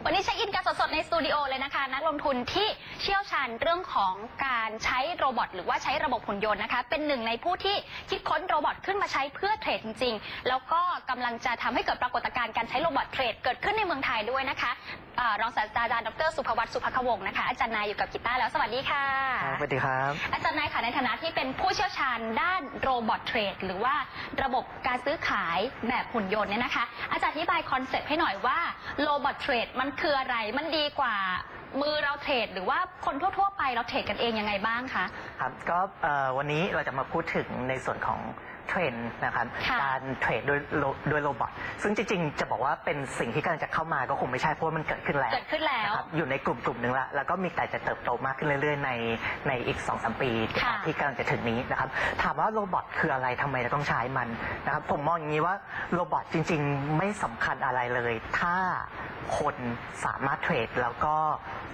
วันนี้เช็คอินกันสดๆในสตูดิโอเลยนะคะนักลงทุนที่เชี่ยวชาญเรื่องของการใช้โรบอทหรือว่าใช้ระบบหุ่นยนต์นะคะเป็นหนึ่งในผู้ที่คิดค้นโรบอทขึ้นมาใช้เพื่อเทรดจริงๆแล้วก็กำลังจะทำให้เกิดปรากฏการณ์การใช้โรบอทเทรดเกิดขึ้นในเมืองไทยด้วยนะคะรองศาสตราจารย์ดร.สุภวัฒน์ สุภควงศ์นะคะอาจารย์นายอยู่กับกีตาร์แล้วสวัสดีค่ะสวัสดีครับอาจารย์นายค่ะในฐานะที่เป็นผู้เชี่ยวชาญด้านโรบอทเทรดหรือว่าระบบการซื้อขายแบบหุ่นยนต์เนี่ยนะคะอาจารย์อธิบายคอนเซ็ปต์ให้หน่อยว่าโรบอทเทรดมันคืออะไรมันดีกว่ามือเราเทรดหรือว่าคนทั่วๆไปเราเทรดกันเองยังไงบ้างคะครับก็วันนี้เราจะมาพูดถึงในส่วนของเทรนด์นะครับการเทรดด้วยโรบอทซึ่งจริงๆจะบอกว่าเป็นสิ่งที่กำลังจะเข้ามาก็คงไม่ใช่เพราะมันเกิดขึ้นแล้วอยู่ในกลุ่มหนึ่งละแล้วก็มีแต่จะเติบโตมากขึ้นเรื่อยๆในอีก 2-3 ปีที่กำลังจะถึงนี้นะครับถามว่าโรบอทคืออะไรทำไมเราต้องใช้มันนะครับผมมองอย่างนี้ว่าโรบอทจริงๆไม่สำคัญอะไรเลยถ้าคนสามารถเทรดแล้วก็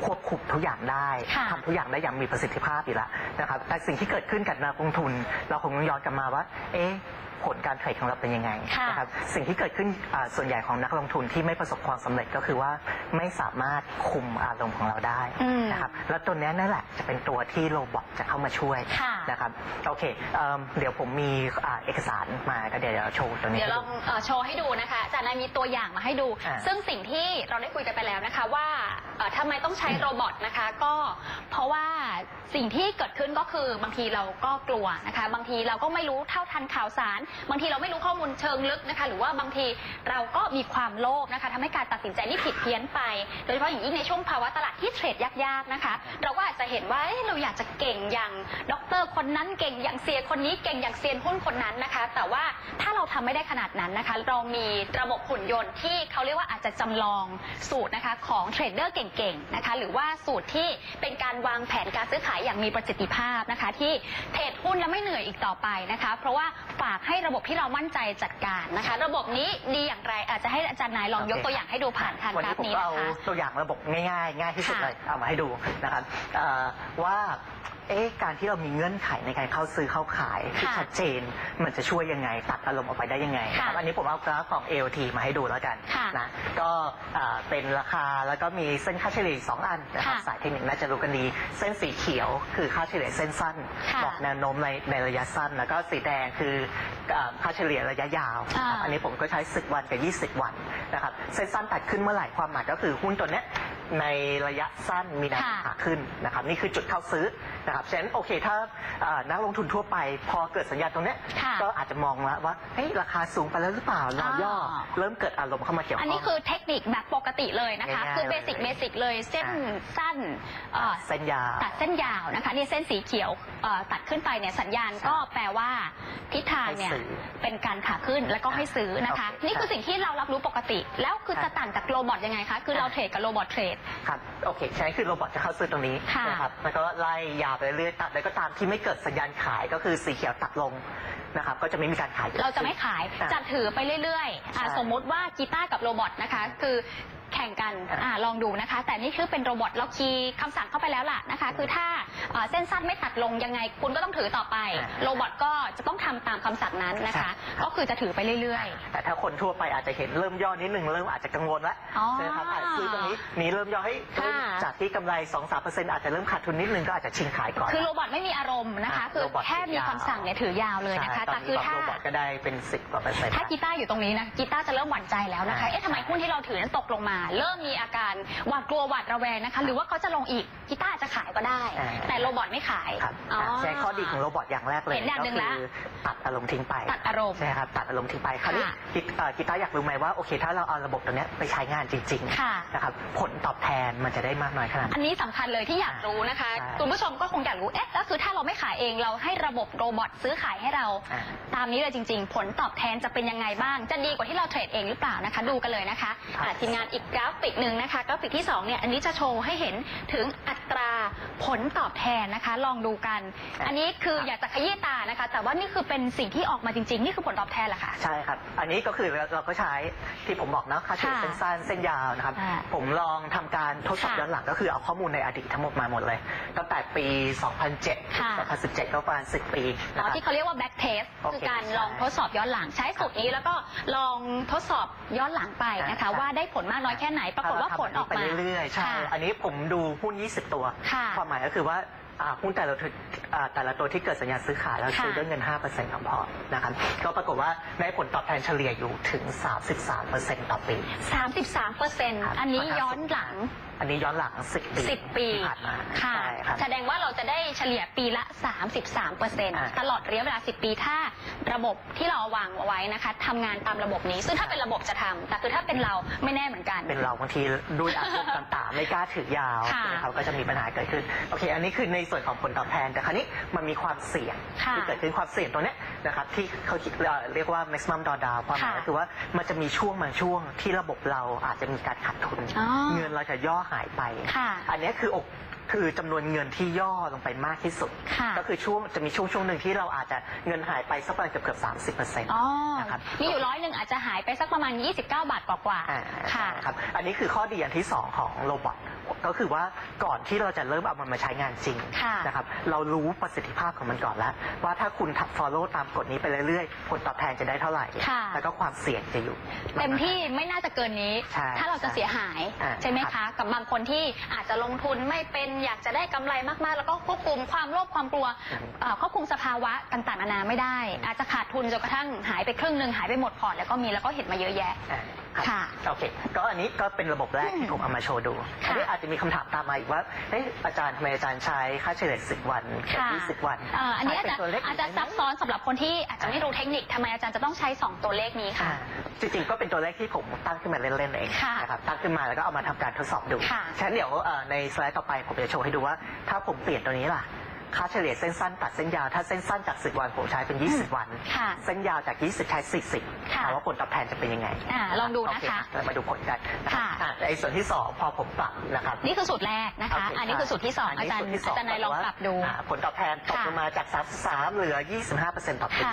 ควบคุมทุกอย่างได้ทำทุกอย่างได้อย่างมีประสิทธิภาพอยู่แล้วนะครับแต่สิ่งที่เกิดขึ้นกับนักลงทุนเราคงต้องย้อนกลับมาว่าผลการเทรดของเราเป็นยังไงนะครับสิ่งที่เกิดขึ้นส่วนใหญ่ของนักลงทุนที่ไม่ประสบความสำเร็จก็คือว่าไม่สามารถคุมอารมณ์ของเราได้นะครับแล้วตัวนี้นั่นแหละจะเป็นตัวที่โรบอทจะเข้ามาช่วยนะครับโอเคเดี๋ยวผมมีเอกสารมาก็เดี๋ยวโชว์ตัวนี้เดี๋ยวลองโชว์ให้ดูนะคะอาจารย์นายมีตัวอย่างมาให้ดูซึ่งสิ่งที่เราได้คุยกันไปแล้วนะคะว่าทำไมต้องใช้โรบอทนะคะก็เพราะว่าสิ่งที่เกิดขึ้นก็คือบางทีเราก็กลัวนะคะบางทีเราก็ไม่รู้เท่าทันข่าวสารบางทีเราไม่รู้ข้อมูลเชิงลึกนะคะหรือว่าบางทีเราก็มีความโลภนะคะทำให้การตัดสินใจนี่ผิดเพี้ยนไปโดยเฉพาะอย่างยิ่งในช่วงภาวะตลาดที่เทรดยากๆนะคะเราก็อาจจะเห็นว่าเราอยากจะเก่งอย่างด็อกเตอร์คนนั้นเก่งอย่างเซียคนนี้เก่งอย่างเซียนหุ้นคนนั้นนะคะแต่ว่าถ้าเราทำไม่ได้ขนาดนั้นนะคะเรามีระบบหุ่นยนต์ที่เขาเรียกว่าอาจจะจำลองสูตรนะคะของเทรดเดอร์เก่งๆนะคะหรือว่าสูตรที่เป็นการวางแผนการซื้อขายอย่างมีประสิทธิภาพนะคะที่เทรดหุ้นแล้วไม่เหนื่อยอีกต่อไปนะคะเพราะว่าฝากให้ระบบที่เรามั่นใจจัดการนะคะระบบนี้ดีอย่างไรอาจจะให้อาจารย์นายลองยกตัวอย่างให้ดูผ่านทางกราฟนี้นะคะวันนี้ผมเอาตัวอย่างระบบง่ายที่สุดเลยเอามาให้ดูนะครับว่าการที่เรามีเงื่อนไขในการเข้าซื้อเข้าขายที่ชัดเจนมันจะช่วยยังไงตัดอารมณ์ออกไปได้ยังไงอันนี้ผมเอากราฟของ AOT มาให้ดูแล้วกันนะก็เป็นราคาแล้วก็มีเส้นค่าเฉลี่ย2อันนะครับสายเทคนิคน่าจะรู้กันดีเส้นสีเขียวคือค่าเฉลี่ยเส้นสั้นบอกแนวโน้มในระยะสั้นแล้วก็สีแดงคือค่าเฉลี่ยระยะยาวอันนี้ผมก็ใช้10 วันกับ20 วันนะครับเส้นสั้นตัดขึ้นเมื่อไหร่ความหมายก็คือหุ้นตัวนี้ในระยะสั้นมีแนวขาขึ้นนะครับนี่คือจุดเข้าซื้อนะครับฉะนั้นโอเคถ้านักลงทุนทั่วไปพอเกิดสัญญาณตรงนี้ก็อาจจะมองแล้วว่าราคาสูงไปแล้วหรือเปล่าเราย่อเริ่มเกิดอารมณ์เข้ามาเกี่ยวข้องอันนี้คือเทคนิคแบบปกติเลยนะคะคือเบสิกเลยเส้นสั้นเส้นยาวตัดเส้นยาวนะคะนี่เส้นสีเขียวตัดขึ้นไปเนี่ยสัญญาณก็แปลว่าทิศทางเนี่ยเป็นการขาขึ้นแล้วก็ให้ซื้อนะคะนี่คือสิ่งที่เรารับรู้ปกติแล้วคือจะต่างจากโรบอทยังไงคะคือเราเทรดกับโรบอทเทรดครับโอเคใช่คือโรบอทจะเข้าซื้อตรงนี้นะครับแล้วก็ไล่ยาวไปเรื่อยตัดแล้วก็ตามที่ไม่เกิดสัญญาณขายก็คือสีเขียวตัดลงนะครับก็จะไม่มีการขายเราจะไม่ขายจะถือไปเรื่อยๆสมมุติว่ากีตาร์กับโรบอทนะคะคือแข่งกันลองดูนะคะแต่นี่คือเป็นโรบอทเราคีย์คำสั่งเข้าไปแล้วล่ะนะคะคือถ้าเส้นสั้นไม่ตัดลงยังไงคุณก็ต้องถือต่อไปโรบอทก็จะต้องทำตามคำสั่งนั้นนะคะก็คือจะถือไปเรื่อยๆแต่ถ้าคนทั่วไปอาจจะเห็นเริ่มย่อนิดนึงเริ่มอาจจะกังวลแล้วนะครับซื้อตรงนี้มีเริ่มย่อให้จากที่กำไร 2-3% อาจจะเริ่มขาดทุนนิดนึงก็อาจจะชิงขายก่อนคือโรบอทไม่มีอารมณ์นะคะคือแค่มีคำสั่งเนี่ยถือยาวเลยนะคะแต่คือถ้าโรบอทก็ได้เป็น10%ถ้ากีตาร์อยู่ตรงนี้นะกีตาร์จะเริ่มหวั่นใจแล้วนะคะทำไมหุ้นที่เราถือนั้นตกลงมาเริ่มมีอาการหวาดกลัวหวาดระแวงนะคะหรือว่าเขาจะลงอีกกีตาร์จะขายก็ได้แต่โรบอทไม่ขายใช้ข้อดีของโรบอทอย่างแรกเลยก็คือตัดอารมณ์ทิ้งไปตัดอารมณ์ใช่ครับตัดอารมณ์ทิ้งไปคราวนี้กีตาร์อยากรู้ไหมว่าโอเคถ้าเราเอาระบบตัวนี้ไปใช้งานจริงๆนะครับผลตอบแทนมันจะได้มากน้อยขนาดอันนี้สำคัญเลยที่อยากรู้นะคะคุณผู้ชมก็คงอยากรู้แล้วคือถ้าเราไม่ขายเองเราให้ระบบโรบอทซื้อขายให้เราตามนี้เลยจริงๆผลตอบแทนจะเป็นยังไงบ้างจะดีกว่าที่เราเทรดเองหรือเปล่านะคะดูกันเลยนะคะทีมงานอีกกราฟิกหนึ่งนะคะกราฟิกที่2เนี่ยอันนี้จะโชว์ให้เห็นถึงอั ตราผลตอบแทนนะคะลองดูกัน อันนี้คืออยากจะขยี้ตานะคะแต่ว่านี่คือเป็นสิ่งที่ออกมาจริงๆนี่คือผลตอบแทนแหละค่ะใช่ครับอันนี้ก็คือเราก็ใช้ที่ผมบอกนะค่าเฉลี่ยเส้นสั้นเส้นยาวนะครับผมลองทำการทดสอบย้อนหลังก็คือเอาข้อมูลในอดีตทั้งหมดมาหมดเลยตั้งแต่ปี 2007 2017 ก็ประมาณ10 ปีนะครับที่เขาเรียกว่า back test คือการลองทดสอบย้อนหลังใช้สูตรนี้แล้วก็ลองทดสอบย้อนหลังไปนะคะว่าได้ผลมากน้อยแค่ไหนปรากฏว่าผลออกมาเรื่อยๆใช่อันนี้ผมดูหุ้น20 ตัวความหมายก็คือว่าหุ้นแต่ละตัวที่เกิดสัญญาณซื้อขายแล้วซื้อด้วยเงิน 5% ของพอร์ตนะครับก็ปรากฏว่าได้ผลตอบแทนเฉลี่ยอยู่ถึง 33% ต่อปี 33%อันนี้ย้อนหลังอันนี้ย้อนหลัง10 ปีที่ผ่านมาค่ะแสดงว่าเราจะได้เฉลี่ยปีละ 33%ตลอดระยะเวลา10 ปีถ้าระบบที่เราวางเอาไว้นะคะทำงานตามระบบนี้ซึ่งถ้าเป็นระบบจะทำแต่คือถ้าเป็นเราไม่แน่เหมือนกันเป็นเราบางทีด้วยอารมณ์ต่างๆไม่กล้าถือยาวเขาก็จะมีปัญหาเกิดขึ้นโอเคอันนี้คือในส่วนของผลตอบแทนแต่คราวนี้มันมีความเสี่ยงที่เกิดขึ้นความเสี่ยงตัวนี้นะครับที่เขาเรียกว่า maximum drawdown ความหมายก็คือว่ามันจะมีช่วงบางช่วงที่ระบบเราอาจจะมีการขาดทุนเงินเราจะย่อหายไปอันนี้คือจำนวนเงินที่ย่อลงไปมากที่สุดก็คือจะมีช่วงหนึ่งที่เราอาจจะเงินหายไปสักประมาณเกือบ 30% นะครับมีอยู่100อาจจะหายไปสักประมาณ29 บาทกว่าค่ะครับอันนี้คือข้อดีอันที่2ของโรบอทก็คือว่าก่อนที่เราจะเริ่มเอามันมาใช้งานจริงนะครับเรารู้ประสิทธิภาพของมันก่อนแล้วว่าถ้าคุณfollow ตามกฎนี้ไปเรื่อยๆผลตอบแทนจะได้เท่าไหร่แล้วก็ความเสี่ยงจะอยู่เต็มที่ไม่น่าจะเกินนี้ถ้าเราจะเสียหายใช่ไหมคะกับบางคนที่อาจจะลงทุนไม่เป็นอยากจะได้กำไรมากๆแล้วก็ควบคุมความโลภความกลัวควบคุมสภาวะต่างๆนานาไม่ได้อาจจะขาดทุนจนกระทั่งหายไปครึ่งนึงหายไปหมดพอร์ตแล้วก็เห็นมาเยอะแยะค่ะโอเคก็อันนี้ก็เป็นระบบแรกที่ผมเอามาโชว์ดูอันนี้อาจจะมีคำถามตามมาอีกว่าอาจารย์ทำไมอาจารย์ใช้ค่าเฉลี่ย10 วันกับ20 วันอันนี้อาจจะซับซ้อนสำหรับคนที่อาจจะไม่รู้เทคนิคทำไมอาจารย์จะต้องใช้2ตัวเลขนี้ค่ะจริงๆก็เป็นตัวเลขที่ผมตั้งขึ้นมาเล่นๆเองนะครับตั้งขึ้นมาแล้วก็เอามาทำการทดสอบดูฉะนั้นเดี๋ยวในสไลด์ต่อไปผมจะโชว์ให้ดูว่าถ้าผมเปลี่ยนตัวนี้ล่ะค่าเฉลี่ยเส้นสั้นตัดเส้นยาวถ้าเส้นสั้นจาก10 วันผมใช้เป็น20 วันเส้นยาวจาก20ใช้40ถามว่าผลตอบแทนจะเป็นยังไงลองดูนะคะเรามาดูผลกันในส่วนที่2พอผมปรับนะครับนี่คือสูตรแรกนะคะอันนี้คือสูตรที่2อาจารย์นายลองปรับดูผลตอบแทนตกลงมาจาก33เหลือ 25% ต่อปี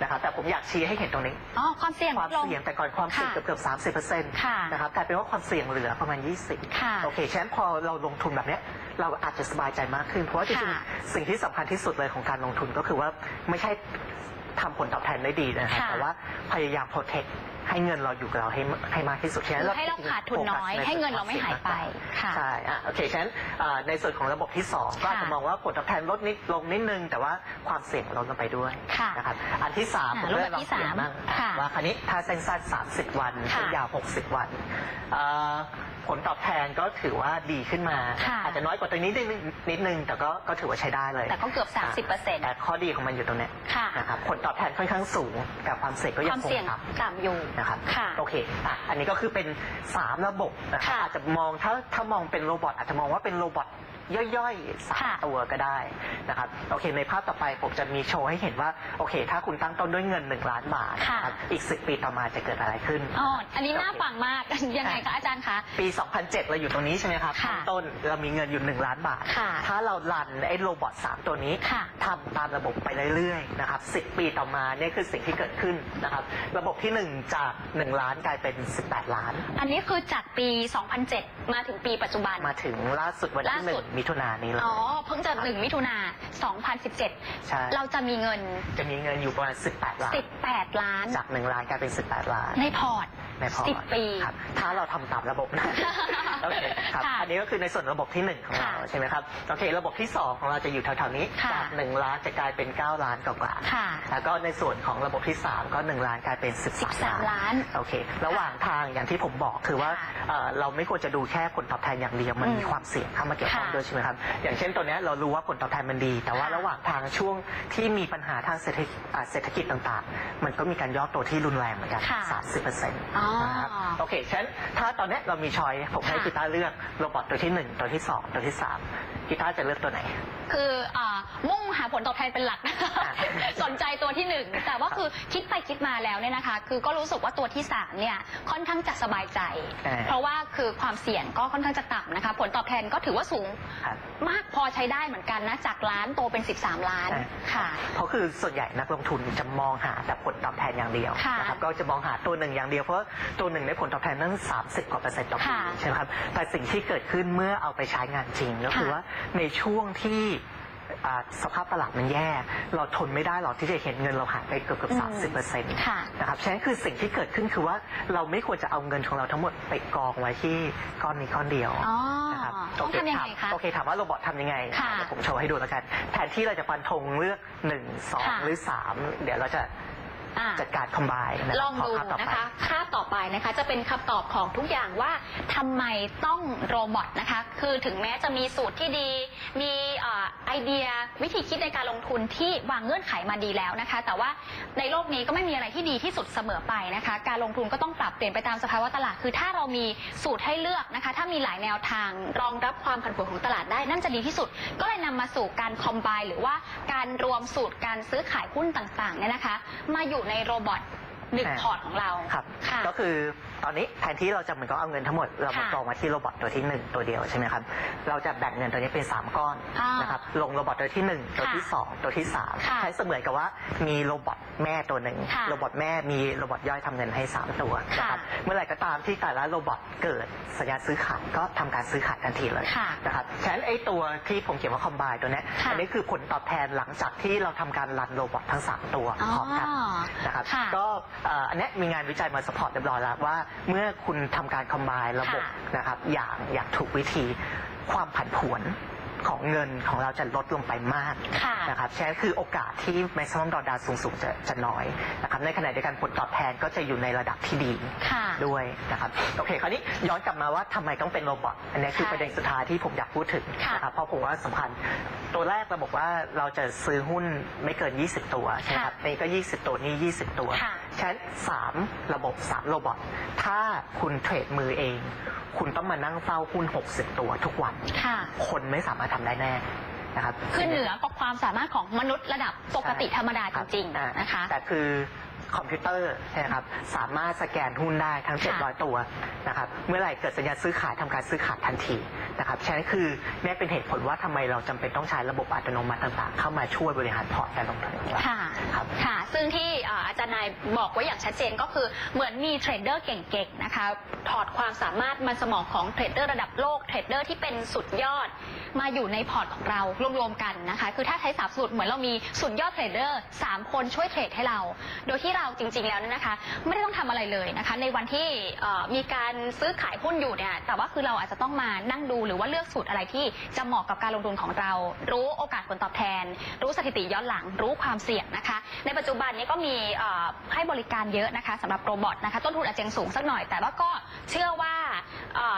นะครับแต่ผมอยากชี้ให้เห็นตรงนี้ความเสี่ยงแต่ก่อนความเสี่ยงเกือบ 30% นะครับแต่เป็นว่าความเสี่ยงเหลือประมาณ20โอเคฉะนั้นพอเราลงทุนแบบนี้เราอาจจะสบายใจมากขึ้นเพราะว่าจริงๆสิ่งที่สำคัญที่สุดเลยของการลงทุนก็คือว่าไม่ใช่ทำผลตอบแทนได้ดีนะครับแต่ว่าพยายาม protect ให้เงินเราอยู่กับเราให้มากที่สุดฉะนั้นให้เราขาดทุนน้อยให้เงินเราไม่หายไปใช่โอเคฉะนั้นในส่วนของระบบที่2ก็อาจจะมองว่าผลตอบแทนลดลงนิดนึงแต่ว่าความเสี่ยงลดลงไปด้วยนะครับอันที่3ผมเลือกลองเปลี่ยนบ้างว่าคราวนี้ถ้าเส้นสั้น30 วันเส้นยาว60 วันผลตอบแทนก็ถือว่าดีขึ้นมาอาจจะน้อยกว่าตัวนี้นิดนึงแต่ก็ถือว่าใช้ได้เลยแต่ก็เกือบ 30% แต่ข้อดีของมันอยู่ตรงนี้นะครับผลตอบแทนค่อนข้างสูงแต่ความเสี่ยงก็ยังคงต่ำอยู่นะครับโอเคอันนี้ก็คือเป็น3ระบบนะครับอาจจะมองถ้ามองเป็นโรบอทอาจจะมองว่าเป็นโรบอทย่อยๆ3 ตัวก็ได้นะครับโอเคในภาพต่อไปผมจะมีโชว์ให้เห็นว่าโอเคถ้าคุณตั้งต้นด้วยเงิน1 ล้านบาทอีก10 ปีต่อมาจะเกิดอะไรขึ้นอันนี้น่าฟังมากยังไงคะอาจารย์คะปี 2007 เราอยู่ตรงนี้ใช่ไหมครับตั้งต้นเรามีเงินอยู่1 ล้านบาทถ้าเรารันไอ้โรบอท3 ตัวนี้ทำตามระบบไปเรื่อยๆนะครับ10 ปีต่อมาเนี่ยคือสิ่งที่เกิดขึ้นนะครับระบบที่1จาก1 ล้านกลายเป็น18 ล้านอันนี้คือจากปี 2007 มาถึงปีปัจจุบันมาถึงล่าสุดวันที่1 มิถุนายนนี้เลยเพิ่งจะ1 มิถุนา 2017เราจะมีเงินอยู่ประมาณ18 ล้านจาก1 ล้านกลายเป็น18 ล้านในพอร์ต10 ปีถ้าเราทำตามระบบนะโอเคครับอันนี้ก็คือในส่วนระบบที่1ของเราใช่ไหมครับโอเคระบบที่2ของเราจะอยู่แถวๆนี้จาก1 ล้านจะกลายเป็น9 ล้านกว่าแล้วก็ในส่วนของระบบที่3ก็1 ล้านกลายเป็น13 ล้านโอเคระหว่างทางอย่างที่ผมบอกคือว่าเราไม่ควรจะดูแค่ผลตอบแทนอย่างเดียวมันมีความเสี่ยงเข้ามาเกี่ยวข้องด้วยใช่ไหมครับอย่างเช่นตัวนี้เรารู้ว่าผลตอบแทนมันดีแต่ว่าระหว่างทางช่วงที่มีปัญหาทางเศรษฐกิจต่างๆมันก็มีการย่อตัวที่รุนแรงเหมือนกัน30%นะครับโอเคฉะนั้นถ้าตอนนี้เรามีช้อยผมให้กีตาร์เลือกโรบอทตัวที่1ตัวที่2ตัวที่3 กีตาร์จะเลือกตัวไหนคือมุ่งหาผลตอบแทนเป็นหลัก สนใจตัวที่ 1แต่ว่าคือคิดไปคิดมาแล้วเนี่ยนะคะคือก็รู้สึกว่าตัวที่3เนี่ยค่อนข้างจะสบายใจเพราะว่าคือความเสี่ยงก็ค่อนข้างจะต่ำนะคะผลตอบแทนก็ถือว่าสูงมากพอใช้ได้เหมือนกันนะจากล้านโตเป็น13 ล้านค่ะเพราะคือส่วนใหญ่นักลงทุนจะมองหาแต่ผลตอบแทนอย่างเดียวนะครับก็จะมองหาตัวหนึ่งอย่างเดียวเพราะตัวหนึ่งได้ผลตอบแทนนั้น30 กว่า%ต่อปีใช่ไหมครับแต่สิ่งที่เกิดขึ้นเมื่อเอาไปใช้งานจริงก็คือว่าในช่วงที่สภาพตลาดมันแย่เราทนไม่ได้หรอกที่จะเห็นเงินเราหายไปเกือบ30%นะครับฉะนั้นคือสิ่งที่เกิดขึ้นคือว่าเราไม่ควรจะเอาเงินของเราทั้งหมดไปกองไว้ที่ก้อนนี้ก้อนเดียวนะครับต้องทำยังไงคะโอเคถามว่าโรบอททำยังไงผมโชว์ให้ดูแล้วกันแทนที่เราจะฟันธงเลือก1 2หรือ3เดี๋ยวเราจะจัดการคอมไบน์ลองดูนะคะคาบต่อไปนะคะจะเป็นคำตอบของทุกอย่างว่าทำไมต้องโรบอทนะคะคือถึงแม้จะมีสูตรที่ดีมีไอเดียวิธีคิดในการลงทุนที่วางเงื่อนไขมาดีแล้วนะคะแต่ว่าในโลกนี้ก็ไม่มีอะไรที่ดีที่สุดเสมอไปนะคะการลงทุนก็ต้องปรับเปลี่ยนไปตามสภาวะตลาดคือถ้าเรามีสูตรให้เลือกนะคะถ้ามีหลายแนวทางรองรับความผันผวนของตลาดได้นั่นจะดีที่สุดก็เลยนำมาสู่การคอมไบน์หรือว่าการรวมสูตรการซื้อขายหุ้นต่างๆเนี่ยนะคะมาอยู่ในโรบอท1 พอร์ตของเราครับก็คือตอนนี้แทนที่เราจะเหมือนก็เอาเงินทั้งหมดเรามากองมาที่โรบอทตัวที่1ตัวเดียวใช่ไหมครับเราจะแบ่งเงินตัวนี้เป็น3 ก้อนนะครับลงโรบอทตัวที่1ตัวที่2ตัวที่3ใช้เสมือนกับว่ามีโรบอทแม่ตัวหนึ่งโรบอทแม่มีโรบอทย่อยทำเงินให้3ตัวนะครับเมื่อไหร่ก็ตามที่แต่ละโรบอทเกิดสัญญาณซื้อขายก็ทำการซื้อขายทันทีเลยนะครับฉะนั้นไอ้ตัวที่ผมเขียนว่าคอมไบน์ตัวนี้อันนี้คือผลตอบแทนหลังจากที่เราทำการรันโรบอททั้ง3ตัวพร้อมกันนะครับก็อันนี้มีงานวิจัยมาสปอร์ตเรียบร้อยแล้วว่าเมื่อคุณทำการคอมไบน์ระบบนะครับอย่างถูกวิธีความผันผวนของเงินของเราจะลดลงไปมากนะครับฉะนั้นคือโอกาสที่ maximum drawdown สูงจะน้อยนะครับในขณะเดียวกันผลตอบแทนก็จะอยู่ในระดับที่ดีด้วยนะครับโอเคคราวนี้ย้อนกลับมาว่าทำไมต้องเป็นโรบอทอันนี้คือประเด็นสุดท้ายที่ผมอยากพูดถึงนะครับเพราะผมว่าสำคัญตัวแรกเราบอกว่าเราจะซื้อหุ้นไม่เกิน20ตัวใช่ไหมครับนี่ก็20ตัวนี่20ตัวฉะนั้น3ระบบ3โรบอทถ้าคุณเทรดมือเองคุณต้องมานั่งเฝ้าหุ้น60ตัวทุกวันคนไม่สามารถทำได้แน่นะครับคือเหนือกว่าความสามารถของมนุษย์ระดับปกติธรรมดาจริงๆนะคะแต่คือคอมพิวเตอร์นะครับสามารถสแกนหุ้นได้ทั้ง700ตัวนะครับเมื่อไหร่เกิดสัญญาณซื้อขายทำการซื้อขายทันทีนะครับฉะนั้นคือนี่เป็นเหตุผลว่าทำไมเราจำเป็นต้องใช้ระบบอัตโนมัติต่างๆเข้ามาช่วยบริหารพอร์ตการลงทุนของเราค่ะซึ่งที่อาจารย์นายบอกไว้อย่างชัดเจนก็คือเหมือนมีเทรดเดอร์เก่งๆนะคะถอดความสามารถมันสมองของเทรดเดอร์ระดับโลกเทรดเดอร์ที่เป็นสุดยอดมาอยู่ในพอร์ตของเรารวมๆกันนะคะคือถ้าใช้3สูตรเหมือนเรามีสุดยอดเทรดเดอร์3คนช่วยเทรดให้เราโดยที่เราจริงๆแล้วนะคะไม่ได้ต้องทำอะไรเลยนะคะในวันที่มีการซื้อขายหุ้นอยู่เนี่ยแต่ว่าคือเราอาจจะต้องมานั่งดูหรือว่าเลือกสูตรอะไรที่จะเหมาะกับการลงทุนของเรารู้โอกาสผลตอบแทนรู้สถิติย้อนหลังรู้ความเสี่ยงนะคะในปัจจุบันนี้ก็มีให้บริการเยอะนะคะสำหรับโรบอทนะคะต้นทุนอาจจะสูงสักหน่อยแต่ว่าก็เชื่อว่า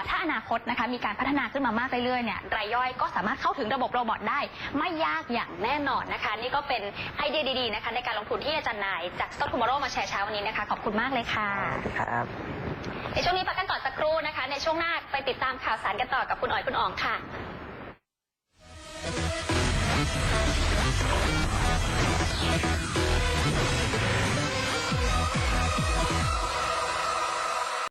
ถ้าอนาคตนะคะมีการพัฒนาขึ้นมามากเรื่อยๆเนี่ยรายย่อยก็สามารถเข้าถึงระบบโรบอทได้ไม่ยากอย่างแน่นอนนะคะนี่ก็เป็นไอเดียดีๆนะคะในการลงทุนที่อาจารย์นายจาก Stock Tomorrow มาแชร์เช้าวันนี้นะคะขอบคุณมากเลยค่ะครับในช่วงนี้พักกันก่อนสักครู่นะคะในช่วงหน้าไปติดตามข่าวสารกันต่อกับคุณอ๋อยคุณอ๋องค่ะ